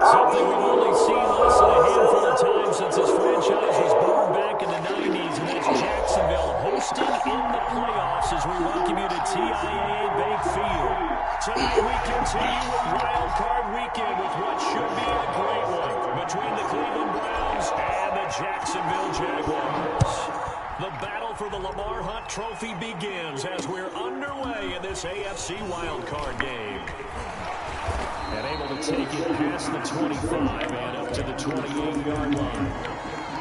Something we've only seen less than a handful of times since this franchise was born back in the 90s, and that's Jacksonville hosting in the playoffs as we welcome you to TIAA Bank Field. Tonight we continue with Wild Card Weekend with what should be a great one between the Cleveland Browns and the Jacksonville Jaguars. The battle for the Lamar Hunt Trophy begins as we're underway in this AFC Wild Card game. And able to take it past the 25 and up to the 28-yard line.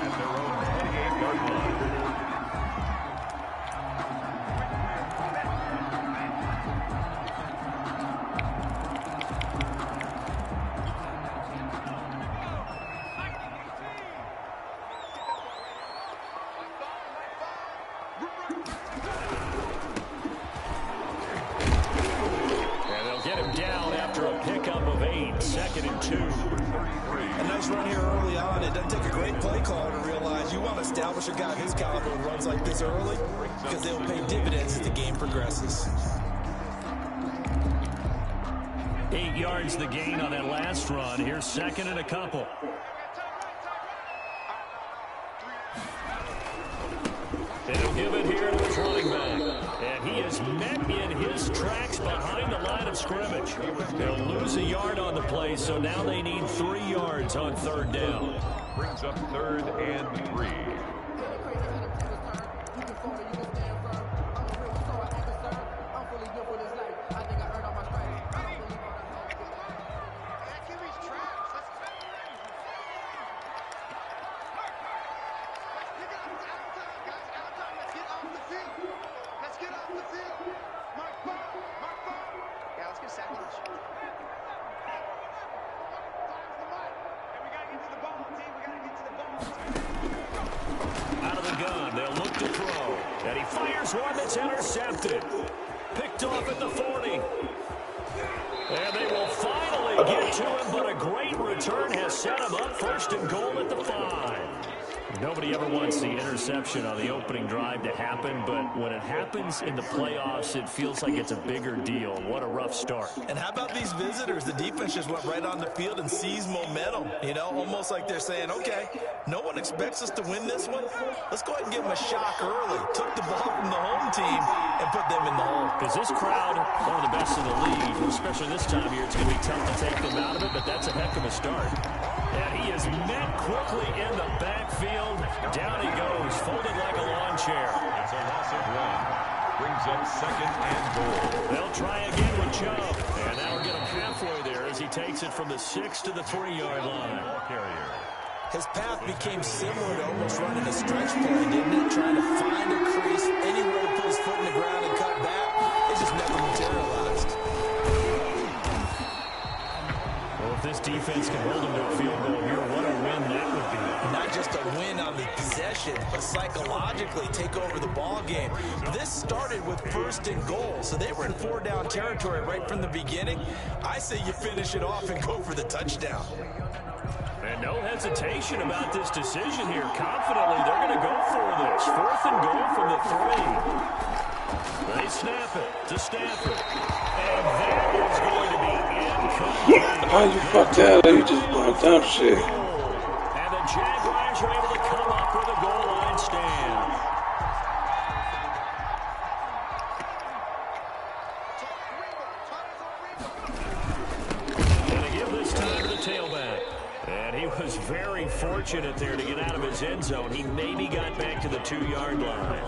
At their own 28-yard line. Second and 2. A nice run here early on. It doesn't take a great play caller to realize you want to establish a guy of his caliber who runs like this early because they'll pay dividends as the game progresses. 8 yards the gain on that last run. Here's second and a couple. They'll give it here to his running back. And he is met in his tracks behind the line of scrimmage. They'll lose a yard on the play, so now they need 3 yards on third down. Brings up 3rd and 3. Out of the gun, they'll look to throw. And he fires one that's intercepted. Picked off at the 40. And they will finally get to him, but a great return has set him up. First and goal at the 5. Nobody ever wants the interception on the opening drive to happen, but when it happens in the playoffs, it feels like it's a bigger deal. What a rough start. And how about these visitors? The defense just went right on the field and seized momentum. You know, almost like they're saying, okay, no one expects us to win this one. Let's go ahead and give them a shock early. Took the ball from the home team and put them in the hole. Because this crowd, one of the best in the league, especially this time of year, it's going to be tough to take them out of it, but that's a heck of a start. And he is met quickly in the backfield. Down he goes, folded like a lawn chair. It's a loss of 1. Brings up 2nd and goal. They'll try again with Chubb. And that'll get him halfway there as he takes it from the 6 to the 3-yard line. Carrier. His path became similar to almost running a stretch play, didn't it? Trying to find a crease, anywhere to put his foot in the ground and cut back. It just never materialized. Well, if this defense can hold him to a field goal here, what a win that would be. Not just a win on the possession, but psychologically take over the ball game. This started with 1st and goal, so they were in 4-down territory right from the beginning. I say you finish it off and go for the touchdown. And no hesitation about this decision here. Confidently, they're going to go for this. 4th and goal from the 3. They snap it to Stafford. And that is going to be incomplete. How you fucked that? You just bought dumb shit. And the Jaguars are able to come up with a goal line stand. And they give this time to the tailback. And he was very fortunate there to get out of his end zone. He maybe got back to the 2-yard line.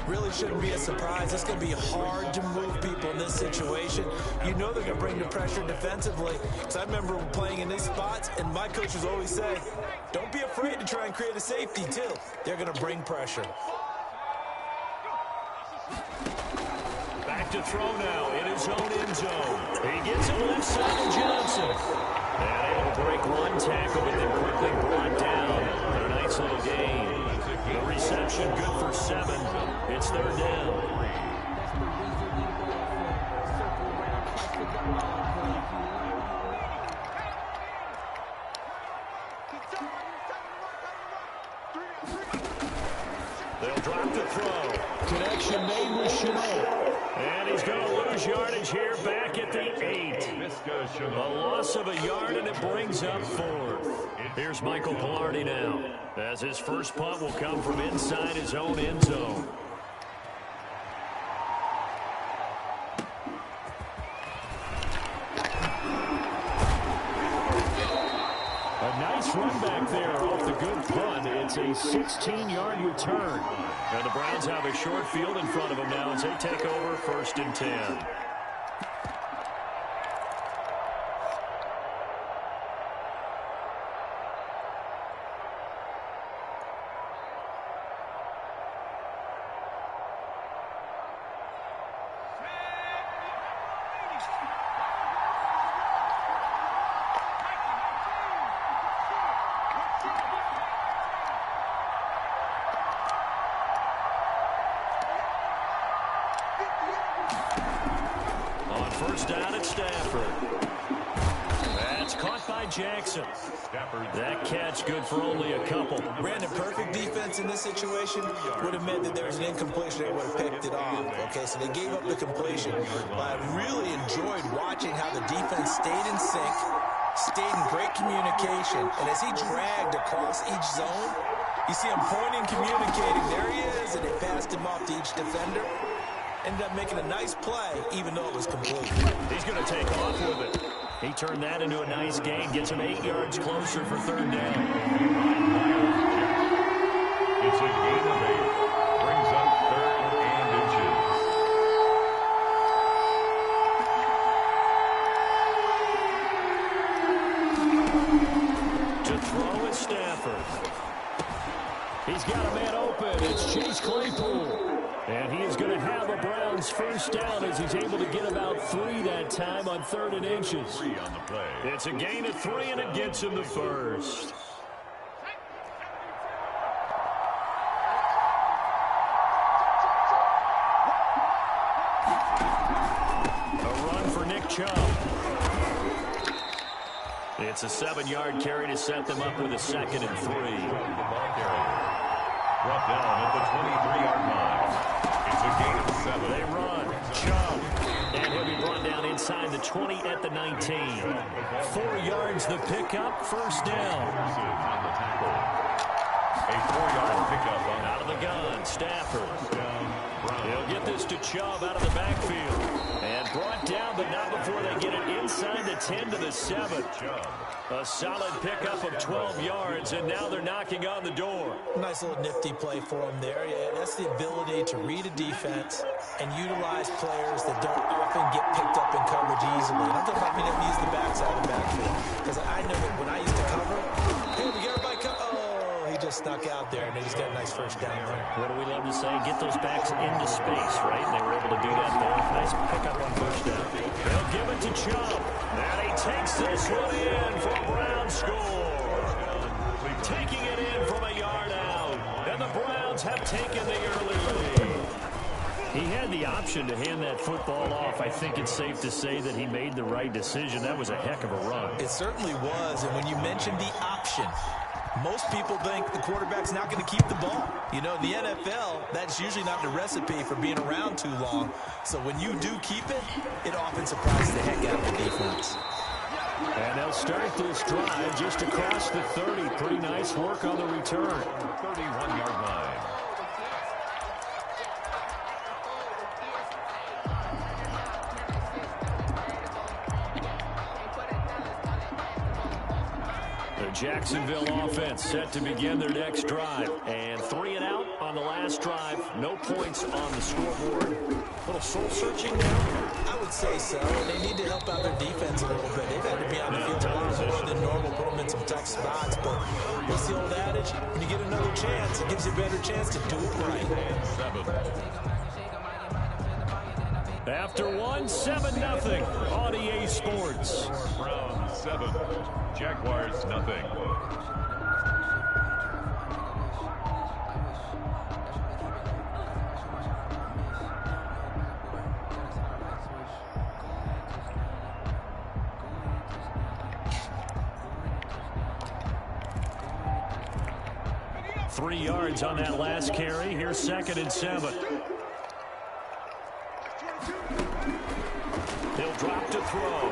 Really shouldn't be a surprise. It's going to be hard to move people in this situation. You know they're going to bring the pressure defensively. Because I remember playing in these spots, and my coaches always say, don't be afraid to try and create a safety, too. They're going to bring pressure. Back to throw now in his own end zone. He gets it left side to Johnson. And able to break one tackle, but then quickly brought down. And a nice little gain. The reception good for 7. It's 3rd down. to throw. Connection made with Chenault. And he's going to lose yardage here back at the 8. A loss of a yard, and it brings up 4th. Here's Michael Pilardi now, as his first punt will come from inside his own end zone. A nice run back there off the good punt. It's a 16-yard return. And the Browns have a short field in front of them now as they take over 1st and 10. Jackson. That catch good for only a couple. Brandon, perfect defense in this situation would have meant that there was an incompletion. They would have picked it off. Okay, so they gave up the completion. But I really enjoyed watching how the defense stayed in sync, stayed in great communication. And as he dragged across each zone, you see him pointing, communicating. There he is, and they passed him off to each defender. Ended up making a nice play, even though it was complete. He's going to take off with it. He turned that into a nice gain, gets him 8 yards closer for 3rd down. It's a gain of 8. Brings up 3rd and inches. To throw is Stafford. He's got a man open. It's Chase Claypool. And he is going to have a Browns first down as he's able to get about 3 that time on 3rd and inches. 3 on the play. It's a gain of 3, and it gets him the first. A run for Nick Chubb. It's a 7-yard carry to set them up with a 2nd and 3. Brought down at the 23-yard line. It's a gain of 7. They run. Chubb. And he'll be brought down inside the 20 at the 19. 4 yards the pickup. First down. On the tackle. A 4-yard pickup out of the gun. Stafford. He'll get this to Chubb out of the backfield. And brought down, but not before they get it inside the 10 to the 7. A solid pickup of 12 yards, and now they're knocking on the door. Nice little nifty play for him there. Yeah, that's the ability to read a defense and utilize players that don't often get picked up in coverage easily. And I'm talking about being able to use the backside of the backfield. Because I know that when I used to cover, hey, we get everybody cover. Oh, he just snuck out there, and they just got a nice first down there. What do we love to say? Get those backs into space, right? And they were able to do that there. Nice pickup on first down. They'll give it to Chubb. And he takes this one in for a Browns score. Taking it in from a yard out. And the Browns have taken the early lead. He had the option to hand that football off. I think it's safe to say that he made the right decision. That was a heck of a run. It certainly was. And when you mentioned the option, most people think the quarterback's not going to keep the ball. You know, the NFL, that's usually not the recipe for being around too long. So when you do keep it, it often surprises the heck out of the defense. And they'll start this drive just across the 30. Pretty nice work on the return. 31-yard line. Jacksonville offense set to begin their next drive. And 3 and out on the last drive. No points on the scoreboard. A little soul-searching now? I would say so. They need to help out their defense a little bit. They've had to be on the field a lot more than normal, put them in some tough spots. But what's the old adage? When you get another chance, it gives you a better chance to do it right. After 1, 7-0 on EA Sports. Browns 7, Jaguars nothing. 3 yards on that last carry. Here's 2nd and 7. He'll drop to throw.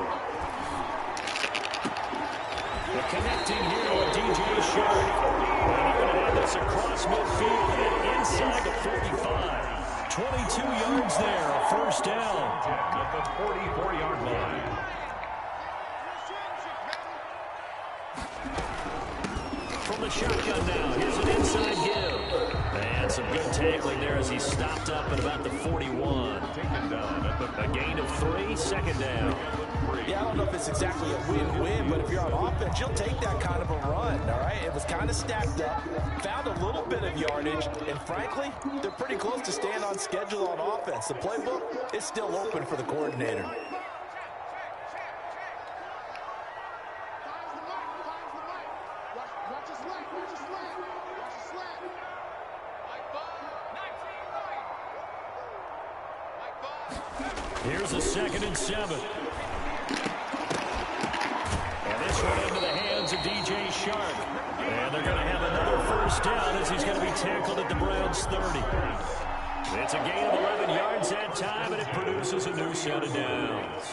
The connecting here with DJ Sharp. And they're going to have this across midfield and inside the 45. 22 yards there, a first down. At the 44-yard line. From the shotgun now, here's an inside give. And some good tackling there as he stopped up at about the 41. Taken down at the A gain of 3, 2nd down. Yeah, I don't know if it's exactly a win-win, but if you're on offense, you'll take that kind of a run, all right? It was kind of stacked up, found a little bit of yardage, and frankly, they're pretty close to staying on schedule on offense. The playbook is still open for the coordinator. Here's a 2nd and 7. And this one into the hands of DJ Sharp. And they're going to have another first down as he's going to be tackled at the Browns' 30. It's a gain of 11 yards that time, and it produces a new set of downs.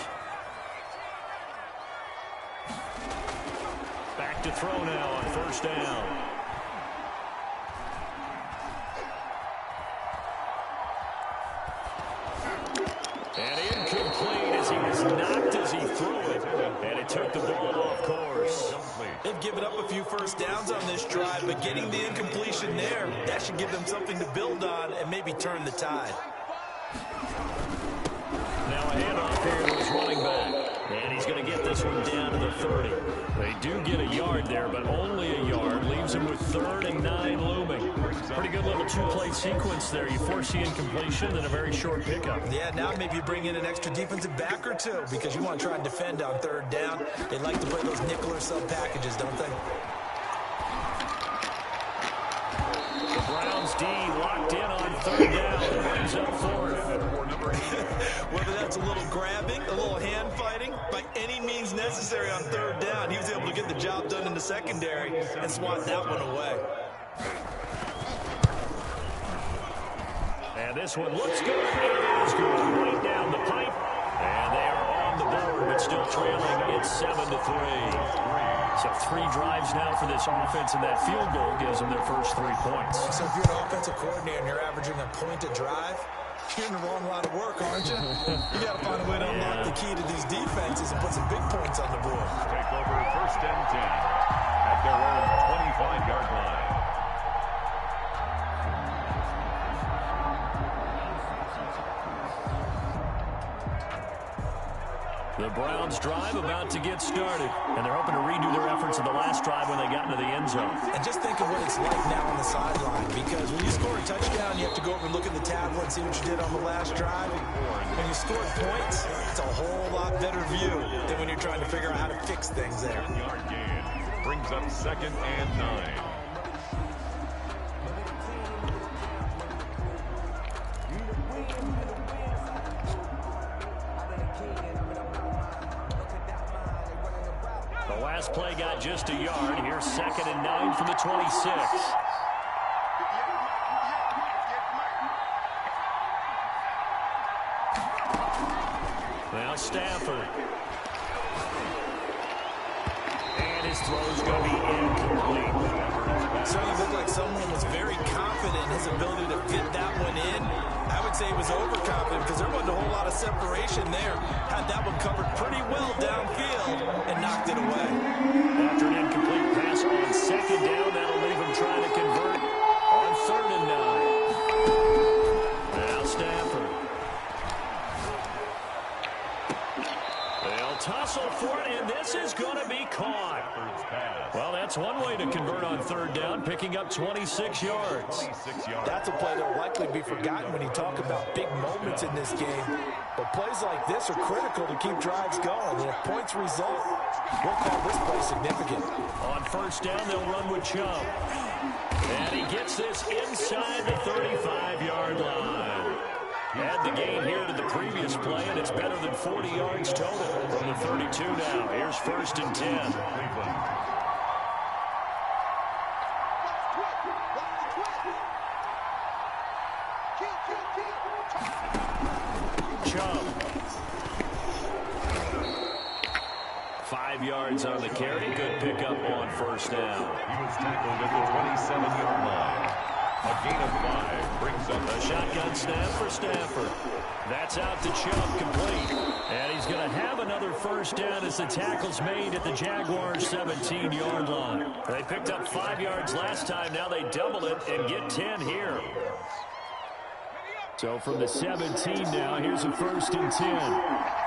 Back to throw now on first down. And incomplete as he was knocked as he threw it. And it took the ball off course. They've given up a few first downs on this drive, but getting the incompletion there, that should give them something to build on and maybe turn the tide. Now a handoff here to his running back. And he's going to get this one down to the 30. They do get a yard there, but only a yard. Leaves him with 3rd and 9 looming. Pretty good little 2-play sequence there. You force the incompletion and a very short pickup. Yeah, now maybe you bring in an extra defensive back or two because you want to try and defend on 3rd down. They like to play those nickel or sub packages, don't they? The Browns D locked in on 3rd down. Brings up 4th. Whether that's a little grabbing, a little hand fighting, by any means necessary on 3rd down, he was able to get the job done in the secondary and swat that one away. And this one looks good. It is good. Right down the pipe. And they are on the board, but still trailing. It's 7-3. So 3 drives now for this offense, and that field goal gives them their first 3 points. So if you're an offensive coordinator and you're averaging a point a drive, you're in the wrong line of work, aren't you? You got to find a way to unlock the key to these defenses and put some big points on the board. take over 1st and 10 at their own 25-yard line. The Browns drive about to get started, and they're hoping to redo their efforts in the last drive when they got into the end zone. And just think of what it's like now on the sideline, because when you score a touchdown, you have to go over and look at the tablet and see what you did on the last drive. When you score points, it's a whole lot better view than when you're trying to figure out how to fix things there. 1-yard gain brings up 2nd and 9. The last play got just a yard. Here's 2nd and 9 from the 26. Now Stafford. And his throw's going to be incomplete. Certainly looked like someone was very confident in his ability to fit that one in. I would say he was overconfident because there wasn't a whole lot of separation there. Had that one covered pretty well downfield and knocked it away. After an incomplete pass on 2nd down, that'll leave him trying to convert on 3rd and 9. Now Stafford. They'll tussle for it, and this is going to be caught. Well, that's one way to convert on 3rd down, picking up 26 yards. That's a play that will likely be forgotten when you talk about big moments in this game. But plays like this are critical to keep drives going. And if points result, we'll call this play significant. On 1st down, they'll run with Chubb. And he gets this inside the 35-yard line. Add the gain here to the previous play, and it's better than 40 yards total from the 32 now. Here's 1st and 10. yards on the carry. Good pickup on first down. He was tackled at the 27-yard line. A gain of 5 brings up a shotgun snap for Stafford. That's out to Chubb, complete. And he's going to have another first down as the tackle's made at the Jaguars' 17-yard line. They picked up 5 yards last time. Now they double it and get 10 here. So from the 17 now, here's a 1st and 10.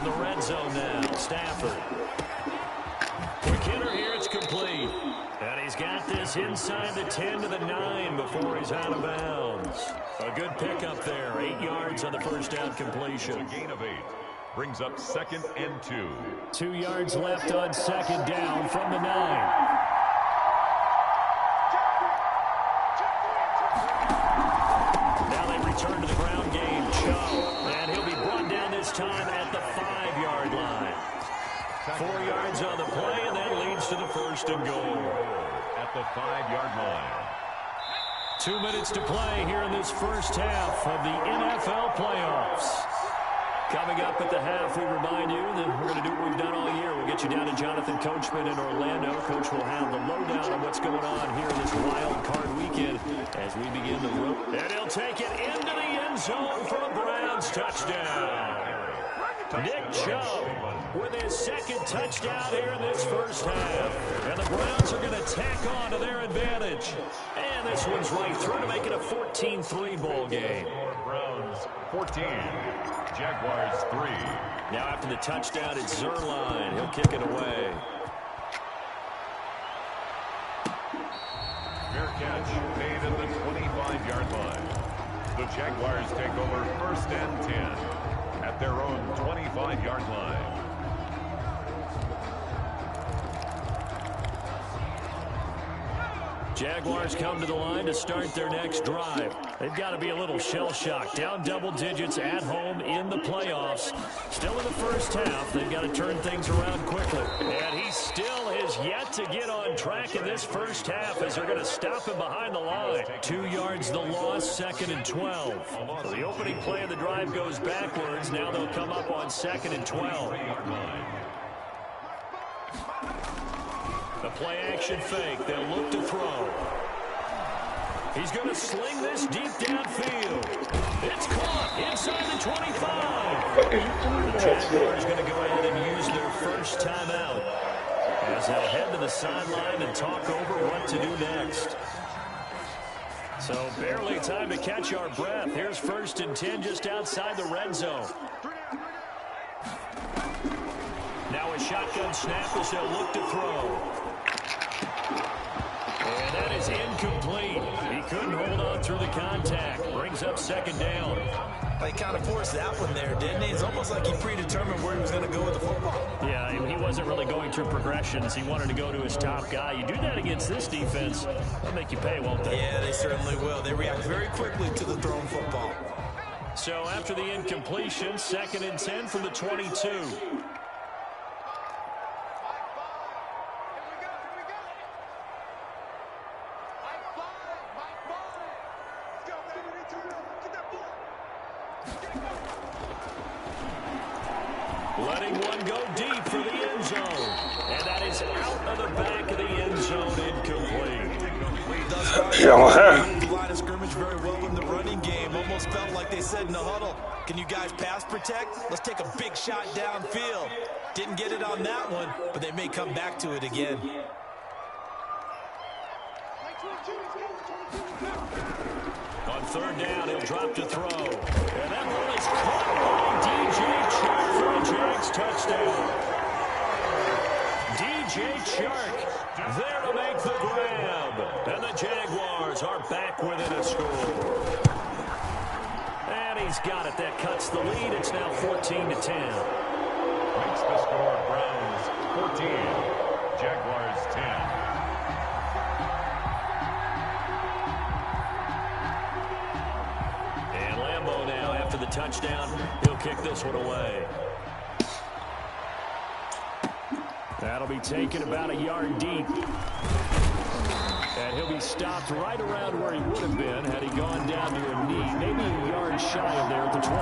The red zone now, Stafford. Quick hitter here, it's complete. And he's got this inside the 10 to the 9 before he's out of bounds. A good pickup there, 8 yards on the first down completion. A gain of 8 brings up 2nd and 2. 2 yards left on 2nd down from the 9. Now they return to the ground game. Chubb, and he'll be brought down this time at the 5-yard line. 4 yards on the play, and that leads to the 1st and goal. At the 5-yard line. 2 minutes to play here in this first half of the NFL playoffs. Coming up at the half, we remind you that we're going to do what we've done all year. We'll get you down to Jonathan Coachman in Orlando. Coach will have the lowdown on what's going on here this wild card weekend as we begin the road. And he'll take it into the end zone for a Browns touchdown. Nick Chubb with his 2nd touchdown here in this first half. And the Browns are going to tack on to their advantage. And this one's right through to make it a 14-3 ball game. Browns 14, Jaguars 3. Now after the touchdown, it's Zerline. He'll kick it away. Fair catch made at the 25-yard line. The Jaguars take over 1st and 10 at their own 25-yard line. Jaguars come to the line to start their next drive. They've got to be a little shell-shocked. Down double digits at home in the playoffs. Still in the first half. They've got to turn things around quickly. And he still has yet to get on track in this first half as they're going to stop him behind the line. 2 yards the loss, 2nd and 12. So the opening play of the drive goes backwards. Now they'll come up on 2nd and 12. The play action fake. They'll look to throw. He's going to sling this deep downfield. It's caught inside the 25. The Jaguars going to go ahead and use their first timeout as they'll head to the sideline and talk over what to do next. So barely time to catch our breath. Here's 1st and 10 just outside the red zone. Now a shotgun snap as they'll look to throw. And that is incomplete. He couldn't hold on through the contact. Brings up 2nd down. He kind of forced that one there, didn't he? It's almost like he predetermined where he was going to go with the football. Yeah, he wasn't really going through progressions. He wanted to go to his top guy. You do that against this defense, they'll make you pay, won't they? Yeah, they certainly will. They react very quickly to the thrown football. So after the incompletion, 2nd and 10 from the 22. Letting one go deep for the end zone. And that is out of the back of the end zone, incomplete. The line of scrimmage very well in the running game. Almost felt like they said in the huddle, can you guys pass protect? Let's take a big shot downfield. Didn't get it on that one, but they may come back to it again. On 3rd down, he'll drop to throw. And that one is caught by DJ Chark for a Jags touchdown. DJ Chark there to make the grab. And the Jaguars are back within a score. And he's got it. That cuts the lead. It's now 14-10. Makes the score Browns 14, Jaguars 10. The touchdown, he'll kick this one away. That'll be taken about a yard deep. And he'll be stopped right around where he would have been had he gone down to a knee, maybe a yard shy of there at the 24.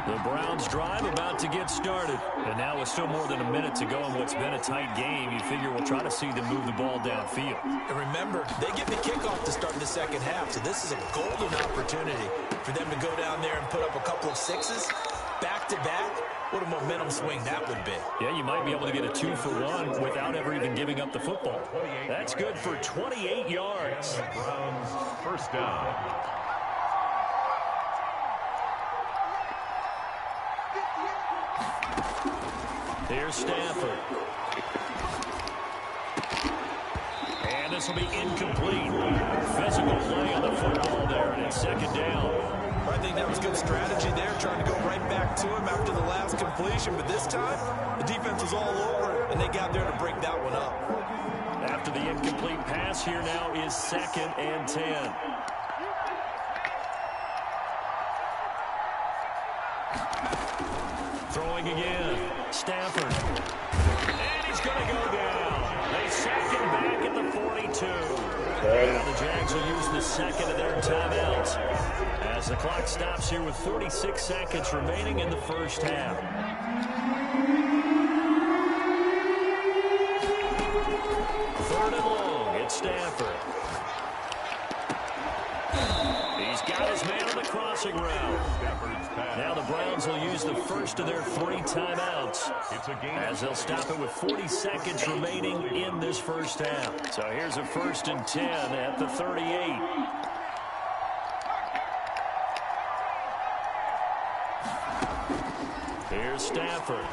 The Browns drive about to get started. And now with still more than a minute to go in what's been a tight game, you figure we'll try to see them move the ball downfield. And remember, they get the kickoff to start the second half, so this is a golden opportunity for them to go down there and put up a couple of sixes back-to-back. What a momentum swing that would be. Yeah, you might be able to get a 2-for-1 without ever even giving up the football. That's good for 28 yards. Browns first down. Here's Stafford. And this will be incomplete. Physical play on the football there, and it's second down. I think that was good strategy there, trying to go right back to him after the last completion. But this time, the defense was all over it, and they got there to break that one up. After the incomplete pass, here now is 2nd and 10. Throwing again. Stafford. And he's going to go down. They sack him back at the 42. Now the Jags will use the second of their timeouts as the clock stops here with 46 seconds remaining in the first half. Third and long. It's Stafford. He's got his man on the crossing route. Now the Browns will use the first of their 3 timeouts as they'll stop it with 40 seconds remaining in this first half. So here's a 1st and 10 at the 38. Here's Stafford.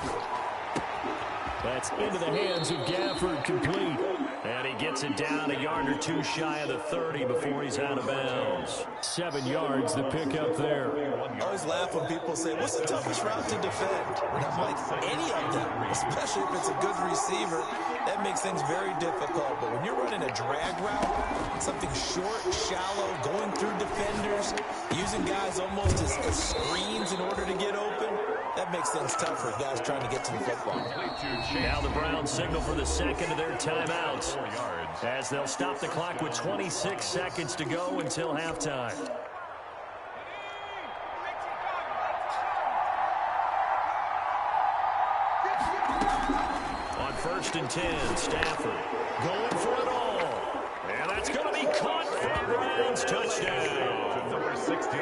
That's into the hands of Gafford, complete. And he gets it down a yard or 2 shy of the 30 before he's out of bounds. 7 yards, the pickup there. I always laugh when people say, what's the toughest route to defend? And I'm like, any of them, especially if it's a good receiver. That makes things very difficult. But when you're running a drag route, something short, shallow, going through defenders, using guys almost as screens in order to get open, that makes things tough for guys trying to get to the football. Now the Browns signal for the second of their timeouts as they'll stop the clock with 26 seconds to go until halftime. On 1st and 10, Stafford going for it all. And that's going to be caught for a Browns touchdown. To number 16.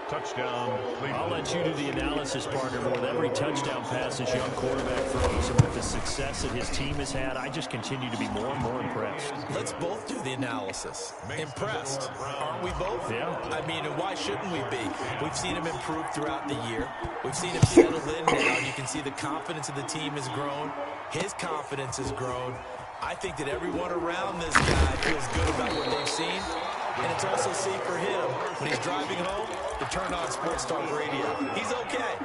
Touchdown, Cleveland. I'll let you do the analysis, partner. But with every touchdown pass this young quarterback throws and with the success that his team has had, I just continue to be more and more impressed. Let's both do the analysis. Impressed, aren't we both? Yeah. I mean, and why shouldn't we be? We've seen him improve throughout the year. We've seen him settle in now. You can see the confidence of the team has grown. His confidence has grown. I think that everyone around this guy feels good about what they've seen. And it's also safe for him when he's driving home to turn on Sports Talk Radio. He's okay.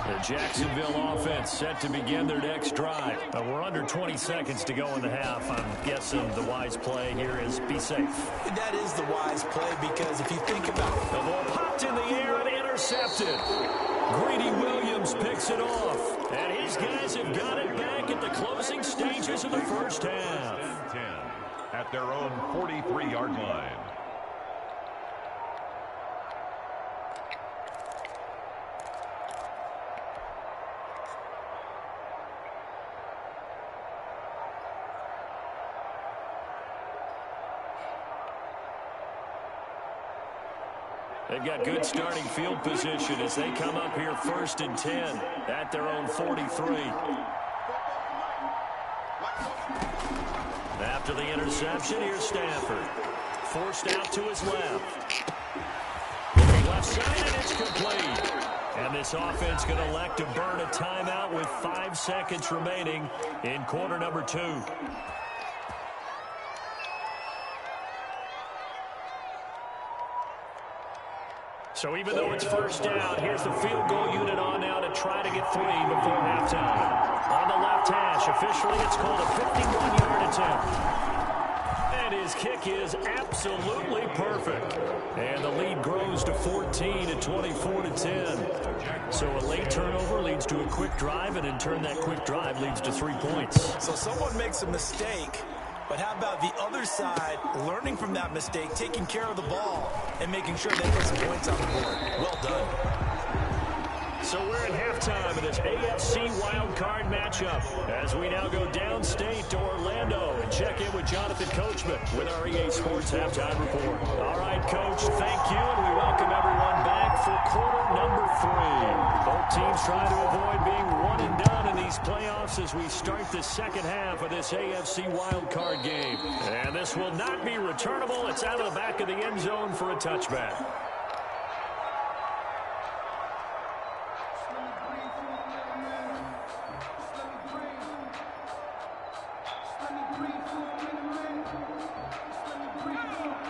The Jacksonville offense set to begin their next drive. We're under 20 seconds to go in the half. I'm guessing the wise play here is be safe. That is the wise play because if you think about it. The ball popped in the air and intercepted. Greedy Williams picks it off. And his guys have got it back at the closing stages of the first half. 10 at their own 43-yard line. They've got good starting field position as they come up here 1st and 10 at their own 43. After the interception, here's Stafford. Forced out to his left. Looking left side, and it's complete. And this offense going to elect to burn a timeout with 5 seconds remaining in quarter number 2. So even though it's first down, here's the field goal unit on now to try to get 3 before halftime. On the left hash, officially it's called a 51-yard attempt. And his kick is absolutely perfect. And the lead grows to 14 at 24-10. So a late turnover leads to a quick drive, and in turn that quick drive leads to 3 points. So someone makes a mistake, but how about the other side learning from that mistake, taking care of the ball, and making sure they put some points on the board? Well done. So we're at halftime of this AFC wildcard matchup as we now go downstate to Orlando and check in with Jonathan Coachman with our EA Sports Halftime Report. All right, Coach, thank you, and we welcome everyone back for quarter number 3. Both teams trying to avoid being one and done in these playoffs as we start the second half of this AFC wildcard game. And this will not be returnable. It's out of the back of the end zone for a touchback.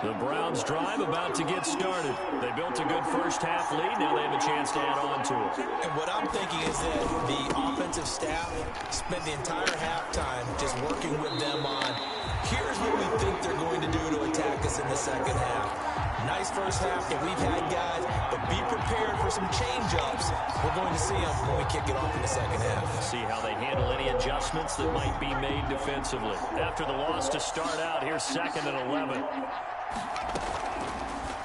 The Browns drive about to get started. They built a good first half lead. Now they have a chance to add on to it. And what I'm thinking is that the offensive staff spent the entire halftime just working with them on, here's what we think they're going to do to attack us in the second half. Nice first half that we've had, guys, but be prepared for some change-ups. We're going to see them when we kick it off in the second half. See how they handle any adjustments that might be made defensively. After the loss to start out, here's 2nd and 11.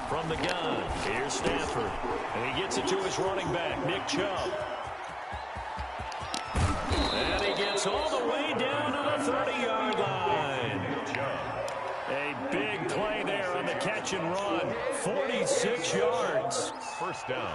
From the gun, here's Stanford. And he gets it to his running back, Nick Chubb. And he gets all the way down to the 30-yard line. A big play there on the catch and run. 46 yards. First down.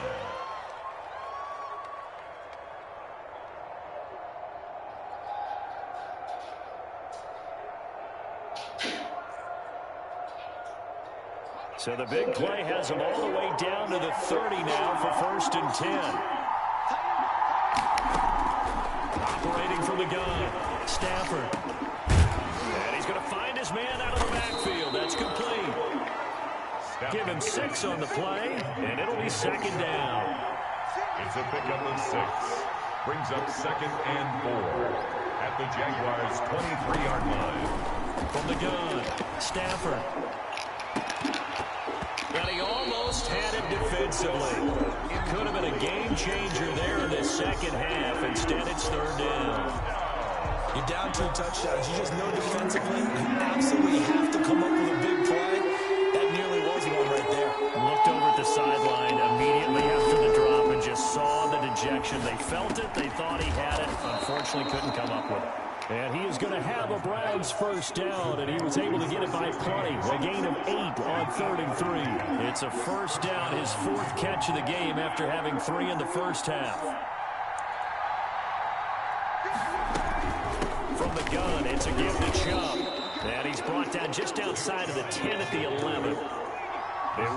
So the big play has them all the way down to the 30 now for 1st and 10. Operating from the gun, Stafford. And he's going to find his man out of the backfield. That's complete. Give him 6 on the play, and it'll be 2nd down. It's a pickup of 6. Brings up 2nd and 4 at the Jaguars' 23-yard line. From the gun, Stafford. And he almost had it defensively. It could have been a game changer there in the second half. Instead, it's 3rd down. You're down 2 touchdowns. You just know defensively you absolutely have to come up with a big play. That nearly was one right there. Looked over at the sideline immediately after the drop and just saw the dejection. They felt it. They thought he had it. Unfortunately, couldn't come up with it. And he is going to have a Browns first down, and he was able to get it by plenty. A gain of 8 on 3rd and 3. It's a first down, his 4th catch of the game after having 3 in the first half. From the gun, it's a give to Chubb. And he's brought down just outside of the 10 at the 11. It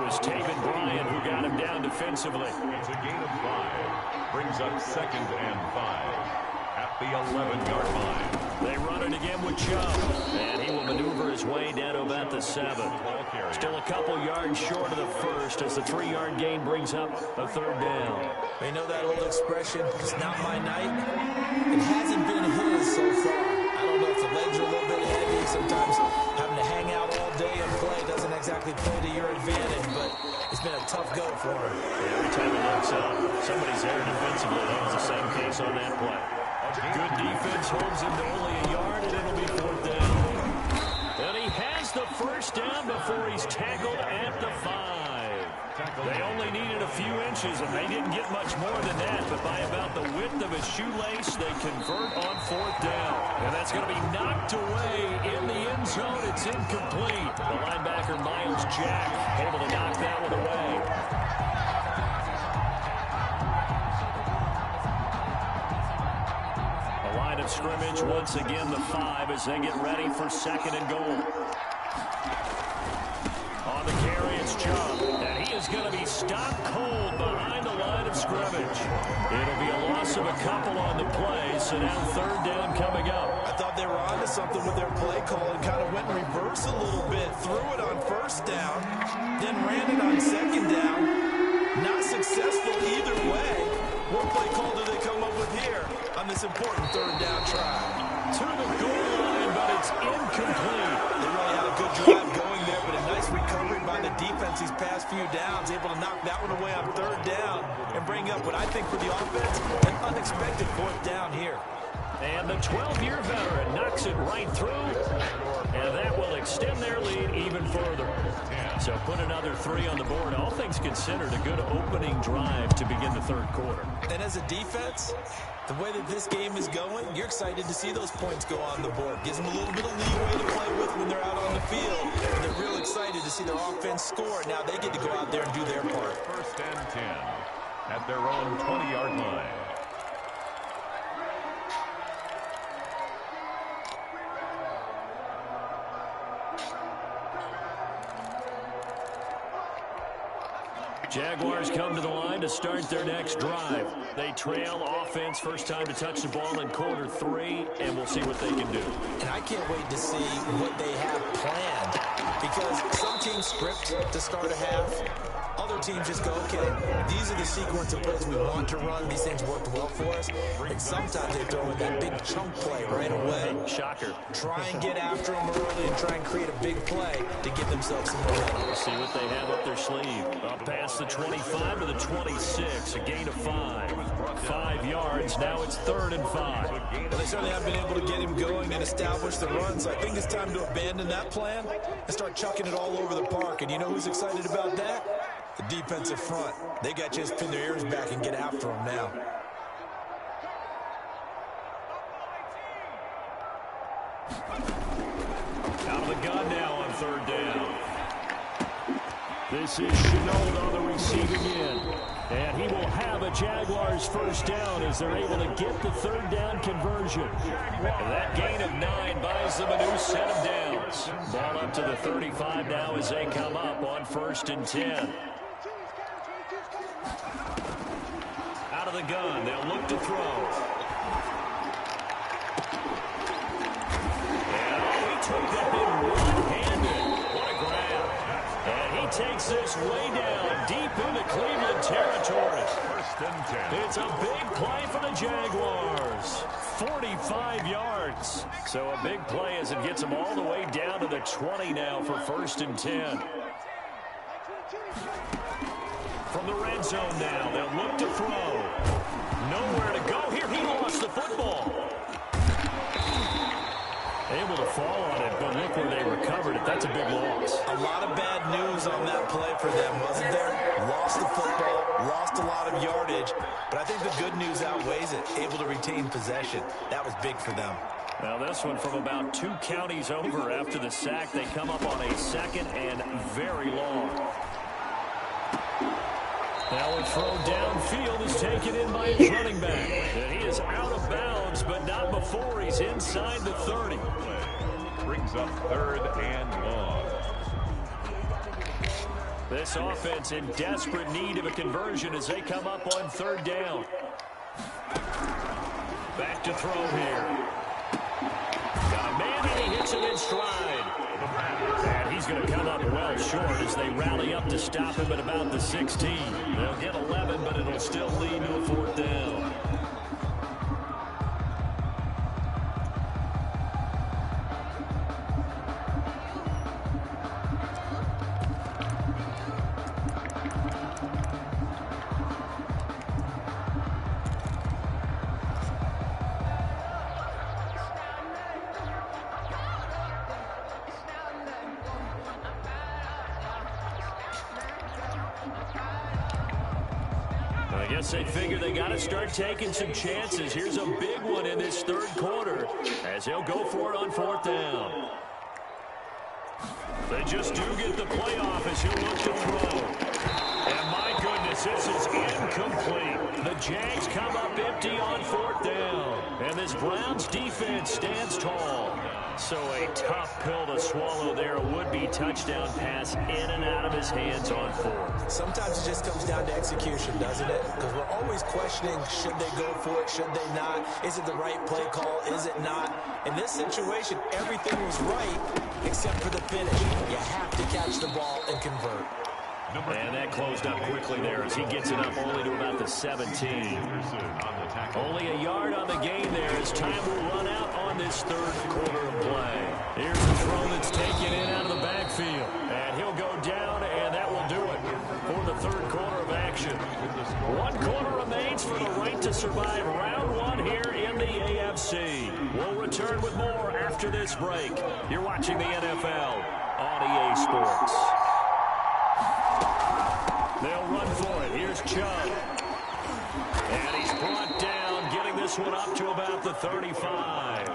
was Taven Bryan who got him down defensively. It's a gain of 5. Brings up 2nd and 5. At the 11-yard line. They run it again with Chubb, and he will maneuver his way down to about the 7. Still a couple yards short of the first as the 3-yard gain brings up a 3rd down. You know that old expression, it's not my night? It hasn't been his so far. I don't know if the legs are a little bit heavy. Sometimes having to hang out all day and play doesn't exactly play to your advantage, but it's been a tough go for him. Every time he looks up, somebody's there defensively. That was the same case on that play. Good defense holds him to only a yard, and it'll be 4th down. And he has the first down before he's tackled at the 5. They only needed a few inches, and they didn't get much more than that, but by about the width of his shoelace, they convert on 4th down. And that's going to be knocked away in the end zone. It's incomplete. The linebacker, Miles Jack, able to knock that one away. Scrimmage once again, the 5 as they get ready for 2nd and goal. On the carry, it's Chubb, and he is going to be stopped cold behind the line of scrimmage. It'll be a loss of a couple on the play, so now 3rd down coming up. I thought they were onto something with their play call and kind of went in reverse a little bit, threw it on 1st down, then ran it on 2nd down. Not successful either way. What play call do they come up with here on this important 3rd down try? To the goal line, but It's incomplete. They really had a good drive going there, but a nice recovery by the defense these past few downs, able to knock that one away on third down and bring up what I think for the offense, an unexpected fourth down here. And the 12-year veteran knocks it right through, and that will extend their lead even further. So put another 3 on the board. All things considered, a good opening drive to begin the third quarter. And as a defense, the way that this game is going, you're excited to see those points go on the board. Gives them a little bit of leeway to play with when they're out on the field. And they're real excited to see their offense score. Now they get to go out there and do their part. First and 10 at their own 20-yard line. Jaguars come to the line to start their next drive. They trail offense, first time to touch the ball in quarter 3, and we'll see what they can do. And I can't wait to see what they have planned, because some teams script to start a half. Other teams just go, okay, these are the sequence of plays we want to run. These things worked well for us. And sometimes they throw in that big chunk play right away. Shocker. Try and get after them early and try and create a big play to give themselves some momentum. We'll see what they have up their sleeve. Up past the 25 to the 26, a gain of 5. 5 yards, now it's 3rd and 5. Well, they certainly have been able to get him going and establish the run, so I think it's time to abandon that plan and start chucking it all over the park. And you know who's excited about that? The defensive front. They got to just pin their ears back and get after him now. Out of the gun now on 3rd down. This is Chenault on the receiving end. And he will have a Jaguars first down as they're able to get the 3rd down conversion. And that gain of 9 buys them a new set of downs. Ball up to the 35 now as they come up on 1st and 10. Out of the gun, they'll look to throw. And he took that in one-handed. What a grab. And he takes this way down deep into Cleveland territory. 1st and 10. It's a big play for the Jaguars. 45 yards. So a big play as it gets them all the way down to the 20 now for 1st and 10. From the red zone now, they'll look to throw. Nowhere to go here. He lost the football. Able to fall on it, but look where they recovered it. That's a big loss. A lot of bad news on that play for them, wasn't there? Lost the football, lost a lot of yardage, but I think the good news outweighs it. Able to retain possession. That was big for them. Now this one from about 2 counties over after the sack. They come up on a 2nd and very long. Now a throw downfield is taken in by his running back. And he is out of bounds, but not before he's inside the 30. Brings up 3rd and long. This offense in desperate need of a conversion as they come up on 3rd down. Back to throw here. Got a man and he hits him in stride. And he's going to come up well short as they rally up to stop him at about the 16. They'll get 11, but it'll still lead to a 4th down. I guess they figure they got to start taking some chances. Here's a big one in this 3rd quarter as he'll go for it on 4th down. They just do get the playoff as he'll look to throw. And my goodness, this is incomplete. The Jags come up empty on 4th down. And this Browns defense stands tall. So a tough pill to swallow there. A would-be touchdown pass in and out of his hands on 4th. Sometimes it just comes down to execution, doesn't it? Because we're always questioning, should they go for it, should they not? Is it the right play call, is it not? In this situation, everything was right except for the finish. You have to catch the ball and convert. And that closed up quickly there as he gets it up only to about the 17. Only a yard on the gain there as time will run out on in this third quarter of play. Here's a throw that's taken in out of the backfield. And he'll go down, and that will do it for the third quarter of action. 1 quarter remains for the right to survive round 1 here in the AFC. We'll return with more after this break. You're watching the NFL on EA Sports. They'll run for it. Here's Chubb. And he's brought down, getting this one up to about the 35.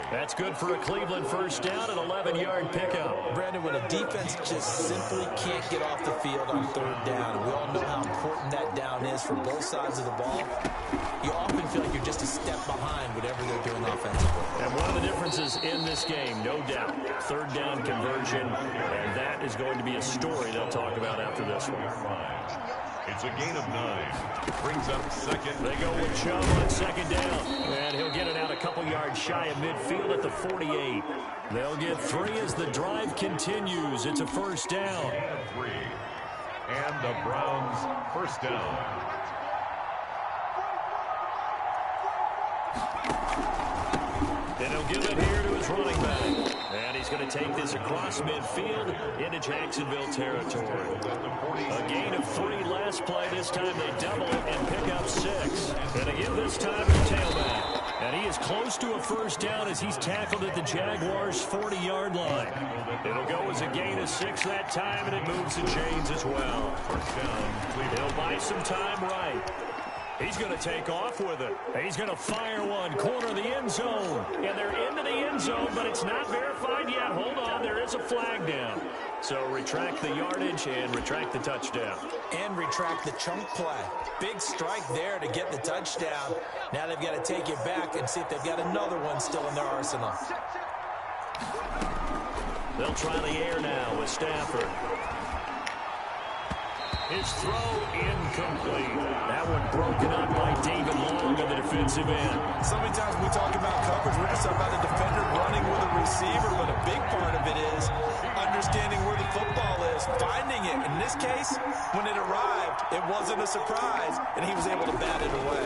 That's good for a Cleveland first down, an 11-yard pickup. Brandon, when a defense just simply can't get off the field on third down, we all know how important that down is for both sides of the ball. You often feel like you're just a step behind whatever they're doing offensively. And one of the differences in this game, no doubt, third down conversion, and that is going to be a story they'll talk about after this one. It's a gain of 9. Brings up second. They go with Chubb on second down. And he'll get it out a couple yards shy of midfield at the 48. They'll get 3 as the drive continues. It's a first down. 3. And the Browns first down. And he'll give it here to his running back. And he's going to take this across midfield into Jacksonville territory. A gain of 3 last play. This time they double it and pick up 6. And again this time the tailback. And he is close to a first down as he's tackled at the Jaguars' 40-yard line. It'll go as a gain of 6 that time, and it moves the chains as well. First down. He'll buy some time right. He's going to take off with it. He's going to fire one, corner of the end zone. And they're into the end zone, but it's not verified yet. Hold on, there is a flag down. So retract the yardage and retract the touchdown. And retract the chunk play. Big strike there to get the touchdown. Now they've got to take it back and see if they've got another one still in their arsenal. They'll try the air now with Stafford. His throw incomplete. That one broken up by David Long on the defensive end. So many times we talk about coverage, we're just talking about the defender running with a receiver, but a big part of it is understanding where the football is, finding it. In this case, when it arrived, it wasn't a surprise, and he was able to bat it away.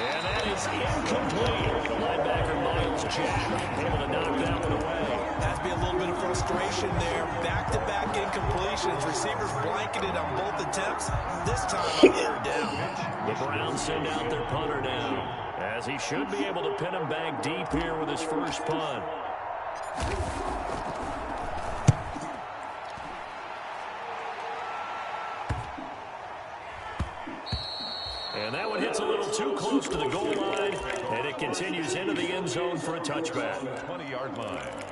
And that is incomplete. Linebacker Miles Jack able to knock that one away. Has to be a little bit of frustration there. Back-to-back incompletions. Receivers blanketed on both attempts. This time on third down. The Browns send out their punter down, as he should be able to pin him back deep here with his first punt. And that one hits a little too close to the goal line, and it continues into the end zone for a touchback. 20-yard line.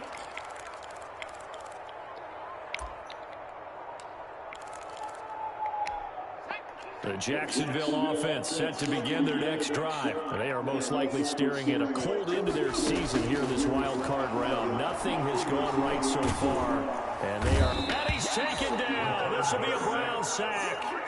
The Jacksonville offense set to begin their next drive. They are most likely staring at a cold end to their season here in this wild card round. Nothing has gone right so far, and they are... And he's taken down. This will be a Brown sack.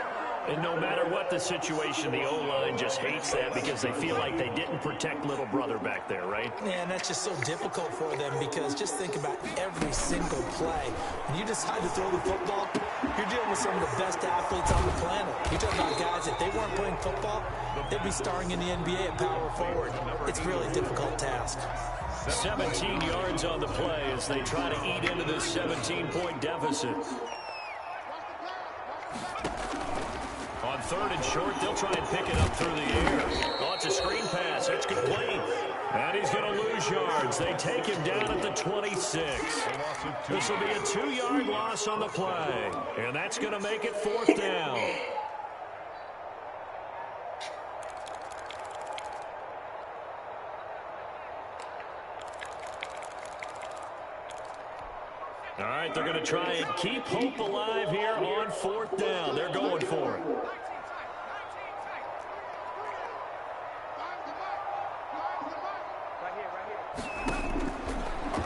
And no matter what the situation, the O-line just hates that because they feel like they didn't protect little brother back there, right? Yeah, and that's just so difficult for them because just think about every single play. When you decide to throw the football, you're dealing with some of the best athletes on the planet. You're talking about guys, if they weren't playing football, they'd be starring in the NBA at power forward. It's a really difficult task. 17 yards on the play as they try to eat into this 17-point deficit. On third and short, they'll try and pick it up through the air. Oh, it's a screen pass. It's complete. And he's going to lose yards. They take him down at the 26. This will be a 2-yard loss on the play. And that's going to make it fourth down. All right, they're going to try and keep hope alive here on fourth down. They're going for it.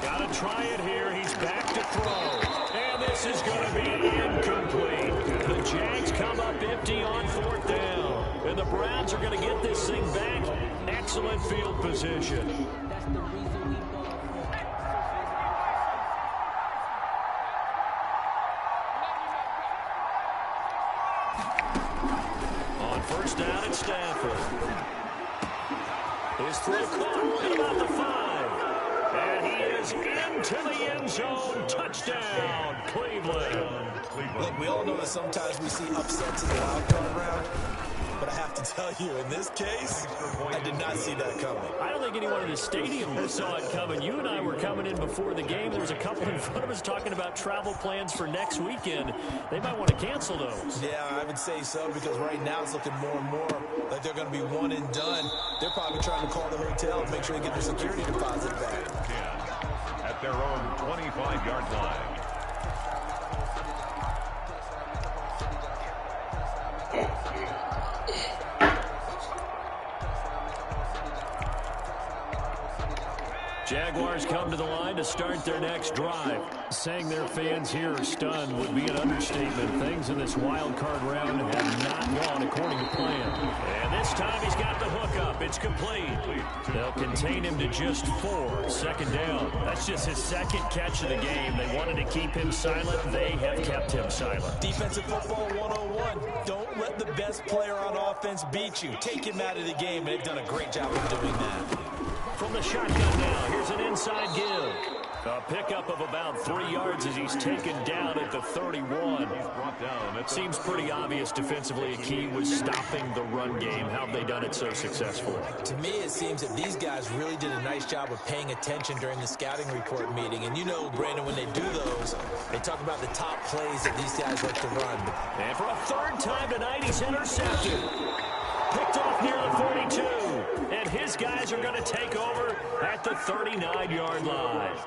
Got to try it here. He's back to throw. And this is going to be incomplete. The Jags come up empty on fourth down. And the Browns are going to get this thing back. Excellent field position. On first down, it's Stafford. His throw caught at about the 5. And he is into the end zone. Touchdown, Cleveland. Look, we all know that sometimes we see upsets in the wild card round. But I have to tell you, in this case, I did not see that coming. I don't think anyone in the stadium saw it coming. You and I were coming in before the game. There was a couple in front of us talking about travel plans for next weekend. They might want to cancel those. Yeah, I would say so, because right now it's looking more and more like they're going to be one and done. They're probably trying to call the hotel and make sure they get their security deposit back. At their own 25-yard line. Jaguars come to the line to start their next drive. Saying their fans here are stunned would be an understatement. Things in this wild card round have not gone according to plan. And this time he's got the hook up. It's complete. They'll contain him to just 4. Second down. That's just his second catch of the game. They wanted to keep him silent. They have kept him silent. Defensive football 101. Don't let the best player on offense beat you. Take him out of the game, and they've done a great job of doing that. From the shotgun now, here's an inside give. A pickup of about 3 yards as he's taken down at the 31. It seems pretty obvious defensively a key was stopping the run game. How have they done it so successfully? To me, it seems that these guys really did a nice job of paying attention during the scouting report meeting. And you know, Brandon, when they do those, they talk about the top plays that these guys like to run. And for a third time tonight, he's intercepted. Picked off near the 42. And his guys are going to take over at the 39-yard line.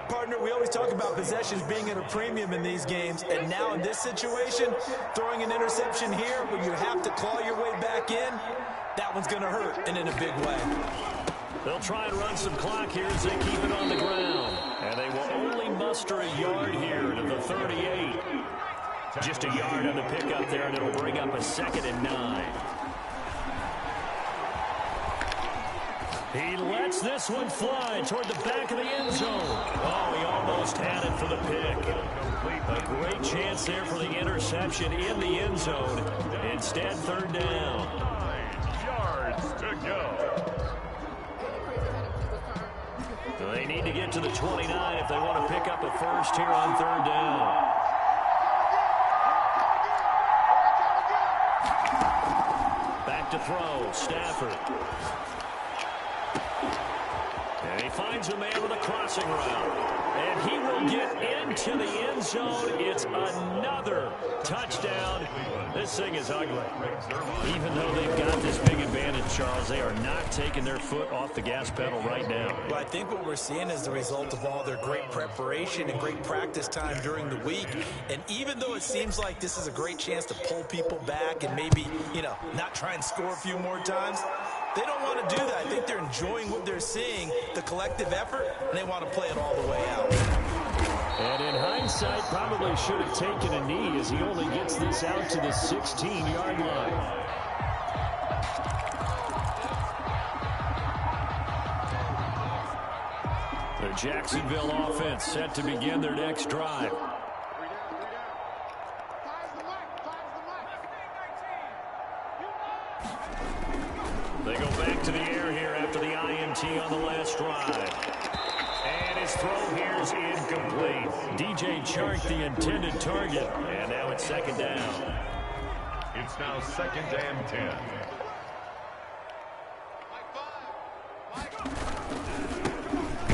Partner, we always talk about possessions being at a premium in these games. And now in this situation, throwing an interception here where you have to claw your way back in, that one's going to hurt, and in a big way. They'll try and run some clock here as they keep it on the ground. And they will only muster a yard here to the 38. Just a yard on the pickup there, and it'll bring up a 2nd and 9. He lets this one fly toward the back of the end zone. Oh, he almost had it for the pick. A great chance there for the interception in the end zone. Instead, 3rd down. 9 yards to go. They need to get to the 29 if they want to pick up a first here on 3rd down. Back to throw, Stafford. And he finds a man with a crossing route. And he will get into the end zone. It's another touchdown. This thing is ugly. Even though they've got this big advantage, Charles, they are not taking their foot off the gas pedal right now. Well, I think what we're seeing is the result of all their great preparation and great practice time during the week. And even though it seems like this is a great chance to pull people back and maybe, not try and score a few more times, they don't want to do that. I think they're enjoying what they're seeing, the collective effort, and they want to play it all the way out. And in hindsight, probably should have taken a knee as he only gets this out to the 16-yard line. The Jacksonville offense set to begin their next drive. They go back to the air here after the INT on the last drive. And his throw here is incomplete. DJ Chark, the intended target. And now it's 2nd down. It's now 2nd and 10.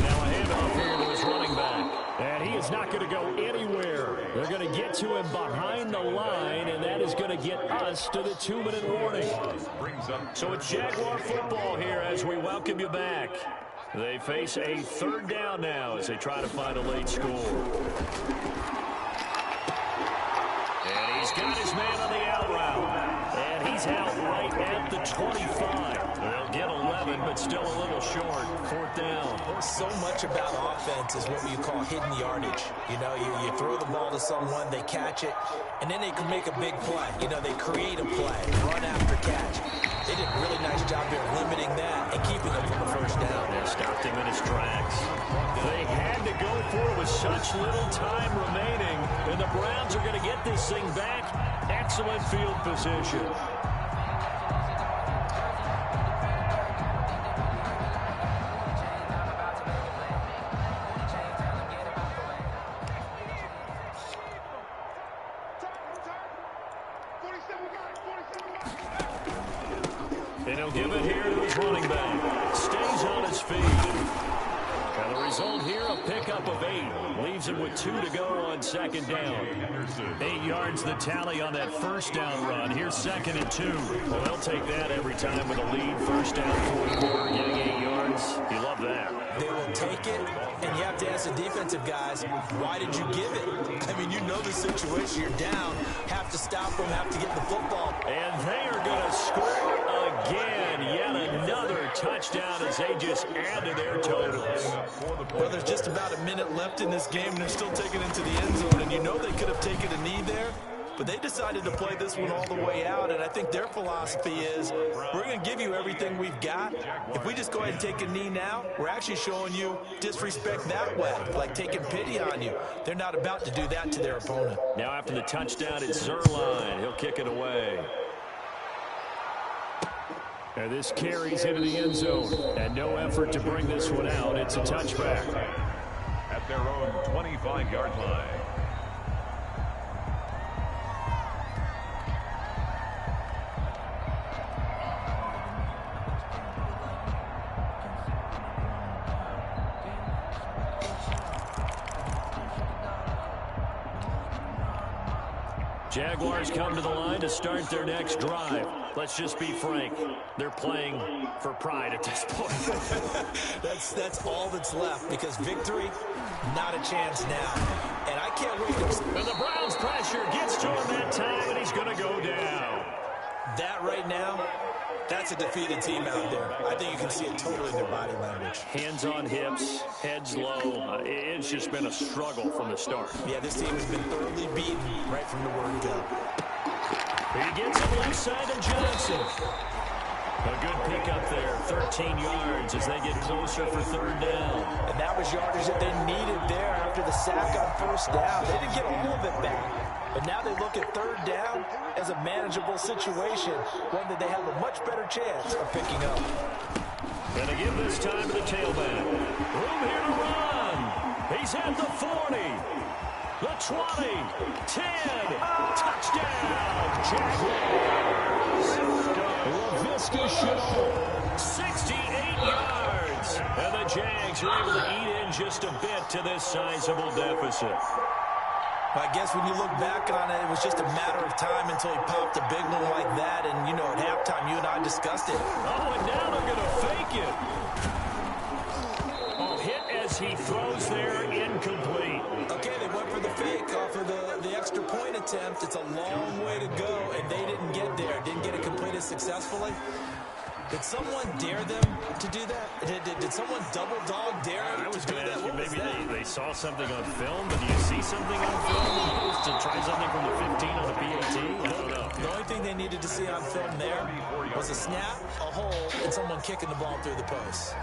Now a handoff here to his running back. And he is not going to go anywhere. They're going to get to him behind the line, and that is going to get us to the 2-minute warning. So it's Jaguar football here as we welcome you back. They face a 3rd down now as they try to find a late score. And he's got his man on the out route. And he's out right at the 25. They'll get 11, but still a little short. 4th down. So much about offense is what you call hidden yardage. You throw the ball to someone, they catch it, and then they can make a big play. They create a play, run after catch. They did a really nice job there limiting that and keeping him from a 1st down. They stopped him in his tracks. They had to go for it with such little time remaining, and the Browns are going to get this thing back. Excellent field position. he'll give it here to his running back. Stays on his feet. And the result here, a pickup of 8. Leaves him with 2 to go on second down. 8 yards the tally on that first down run. Here's 2nd and 2. Well, they'll take that every time with a lead. First down, fourth quarter, getting 8 yards. You love that. They will take it, and you have to ask the defensive guys, why did you give it? I mean, you know the situation. You're down. Have to stop them, have to get the football. And they are going to score again. Yet another touchdown as they just add to their totals. Well, there's just about a minute left in this game, and they're still taking it into the end zone. And you know they could have taken a knee there, but they decided to play this one all the way out. And I think their philosophy is, we're going to give you everything we've got. If we just go ahead and take a knee now, we're actually showing you disrespect that way, like taking pity on you. They're not about to do that to their opponent. Now after the touchdown, it's Zerline. He'll kick it away. And this carries into the end zone. And no effort to bring this one out. It's a touchback. At their own 25-yard line. Jaguars come to the line to start their next drive. Let's just be frank. They're playing for pride at this point. That's all that's left, because victory, not a chance now. And I can't wait to... And the Browns pressure gets to him that time, and he's going to go down. That right now, that's a defeated team out there. I think you can see it totally in their body language. Hands on hips, heads low. It's just been a struggle from the start. Yeah, this team has been thoroughly beaten right from the word go. He gets it left side to Johnson. A good pickup there, 13 yards as they get closer for third down. And that was yardage that they needed there after the sack on first down. They didn't get all of it back. But now they look at third down as a manageable situation, one that they have a much better chance of picking up. And again this time to the tailback. Room here to run. He's at the 40, the 20, 10, touchdown, Jaguars. LaVisca Show, 68 yards. And the Jags are able to eat in just a bit to this sizable deficit. I guess when you look back on it, it was just a matter of time until he popped a big one like that. And, you know, at halftime, you and I discussed it. Oh, and now they're going to fake it. Oh, hit as he throws there, incomplete. Okay, they went for the fake off of the extra point attempt. It's a long way to go, and they didn't get there. Didn't get it completed successfully. Did someone dare them to do that? Did someone double dog dare them to do that? I was going to ask you, maybe they saw something on film, but do you see something on film to try something from the 15 on the PAT? I don't know. The only thing they needed to see on film there was a snap, a hole, and someone kicking the ball through the post.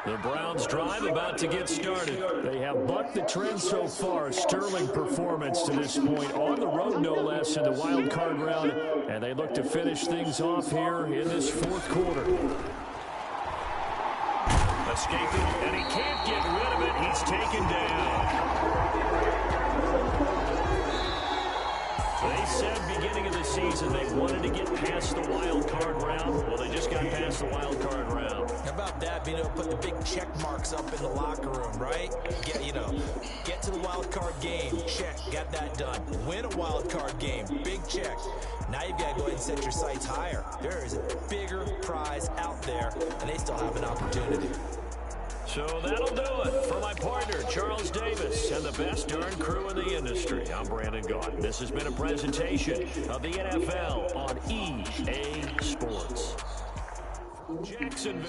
The Browns drive about to get started. They have bucked the trend so far. Sterling performance to this point on the road, no less, in the wild card round. And they look to finish things off here in this fourth quarter. Escaping, and he can't get rid of it. He's taken down. They said beginning of the season they wanted to get past the wild card round. Well, they just got past the wild card round. How about that, being able to put the big check marks up in the locker room, right? Get to the wild card game, check, got that done. Win a wild card game, big check. Now you've got to go ahead and set your sights higher. There is a bigger prize out there, and they still have an opportunity. So that'll do it for my partner, Charles Davis, and the best darn crew in the industry. I'm Brandon Gaudin. This has been a presentation of the NFL on EA Sports. Jacksonville.